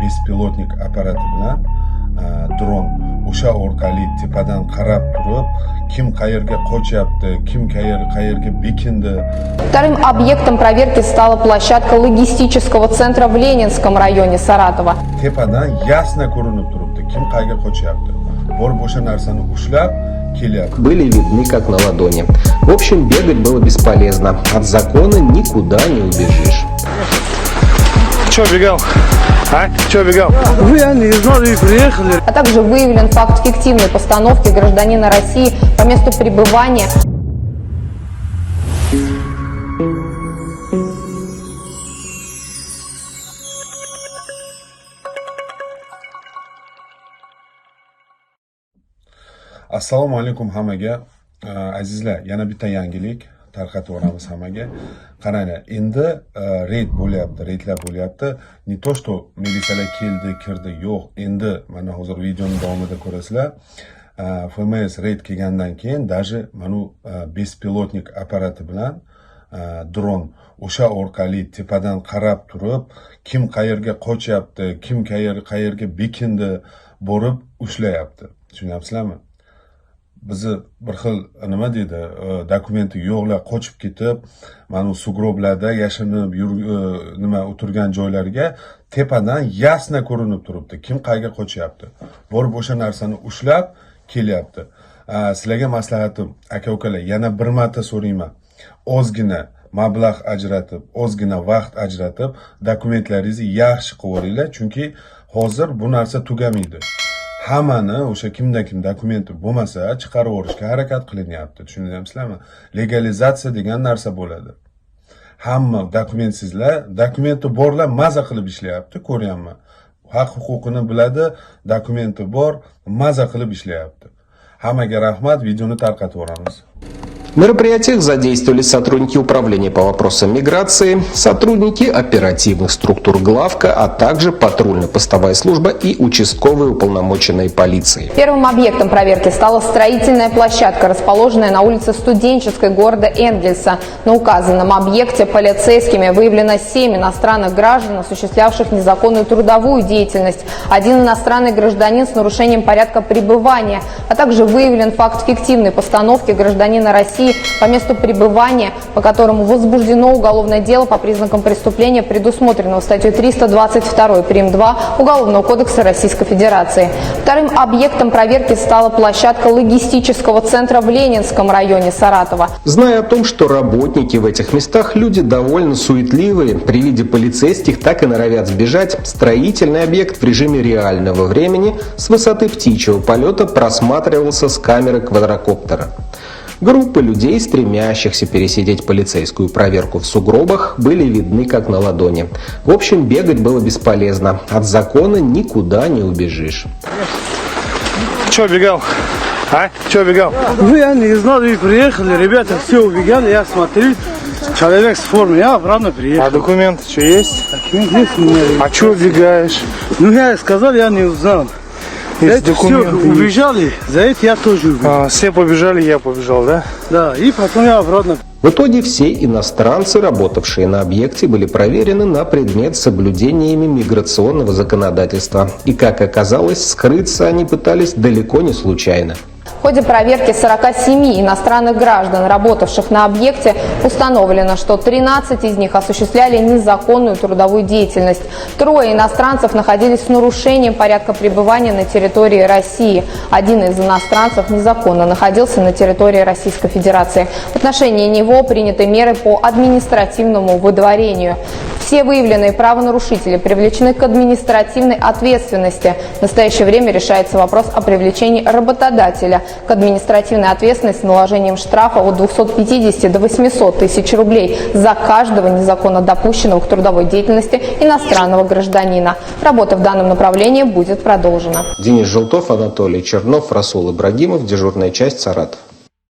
bespilotnik apparati bilan dron o'sha orqali tepadan qarab turib, kim qayerga qochyapti, kim qayerga bekindi. Вторым объектом проверки стала площадка логистического центра в Ленинском районе Саратова. Tepadan ясно ko'rinib turibdi, kim qayerga qochyapti. Borib o'sha narsani ushlab kelyapti. Были видны как на ладони. В общем, бегать было бесполезно. От закона никуда не убежишь. Че бегал? Че бегал? Я не знал, и приехали. А также выявлен факт фиктивной постановки гражданина России по месту пребывания. Assalomu alaykum hammaga. Azizlar, yana bitta yangilik tarqatib o'ramiz hammaga. Qaranglar, endi reyd bo'lyapti, reydlar bo'lyapti. Ne to, что militsiyalar keldi, kirdi, yo'q. Endi mana hozir videoning davomida ko'rasizlar. FMS reyd kelgandan keyin даже mana bespilotnik apparati bilan dron o'sha orqali tepadan qarab turib, kim qayerga qochyapti, kim qayerga bekindi, borib ushlayapti. Tushunyapsizlarmi? Bizni bir xil nima deydi, dokumenti yo'qlar qochib ketib, mana sugroblarda yashinib nima o'tirgan joylarga tepadan ясно ko'rinib turibdi, kim qayerga qochyapti. Borib o'sha narsani ushlab kelyapti. Sizlarga maslahatim, aka-ukalar, yana bir marta so'rayman. Ozgina mablag' ajratib, ozgina vaqt ajratib, dokumentlaringizni yaxshi qilib olinglar, chunki hozir bu narsa tugamaydi. Hammani o'sha kimda kim dokumenti bo'lmasa chiqarib o'rishga harakat qilinyapti. Tushunyapsizlarmi? Legalizatsiya degan narsa bo'ladi. Hamma dokumentsizlar, dokumenti borlar maza qilib ishlayapti, ko'ryapman. Haq huquqini biladi, dokumenti bor, maza qilib ishlayapti. Hammaga rahmat, videoni tarqatib o'ramiz. В мероприятиях задействовались сотрудники управления по вопросам миграции, сотрудники оперативных структур главка, а также патрульно-постовая служба и участковые уполномоченные полиции. Первым объектом проверки стала строительная площадка, расположенная на улице Студенческой города Энгельса. На указанном объекте полицейскими выявлено 7 иностранных граждан, осуществлявших незаконную трудовую деятельность, 1 иностранный гражданин с нарушением порядка пребывания, а также выявлен факт фиктивной постановки гражданина России по месту пребывания, по которому возбуждено уголовное дело по признакам преступления, предусмотренного статьей 322 прим. 2 Уголовного кодекса Российской Федерации. Вторым объектом проверки стала площадка логистического центра в Ленинском районе Саратова. Зная о том, что работники в этих местах люди довольно суетливые, при виде полицейских так и норовят сбежать, строительный объект в режиме реального времени с высоты птичьего полета просматривался с камеры квадрокоптера. Группы людей, стремящихся пересидеть полицейскую проверку в сугробах, были видны как на ладони. В общем, бегать было бесполезно. От закона никуда не убежишь. Че бегал? Че бегал? Я не знал, и приехали, ребята все убегали, я смотрю, человек с формой, я обратно приехал. А документы что есть? Документ есть у меня. А че убегаешь? Ну я сказал, я не узнал. Эти все убежали, за это я тоже убежал. Все побежали, я побежал, да? Да, и потом я обратно. В итоге все иностранцы, работавшие на объекте, были проверены на предмет соблюдения ими миграционного законодательства. И, как оказалось, скрыться они пытались далеко не случайно. В ходе проверки 47 иностранных граждан, работавших на объекте, установлено, что 13 из них осуществляли незаконную трудовую деятельность. 3 иностранцев находились с нарушением порядка пребывания на территории России. 1 из иностранцев незаконно находился на территории Российской Федерации. В отношении него приняты меры по административному выдворению. Все выявленные правонарушители привлечены к административной ответственности. В настоящее время решается вопрос о привлечении работодателя к административной ответственности с наложением штрафа от 250 до 800 тысяч рублей за каждого незаконно допущенного к трудовой деятельности иностранного гражданина. Работа в данном направлении будет продолжена. Денис Желтов, Анатолий Чернов, Расул Ибрагимов, дежурная часть Саратов.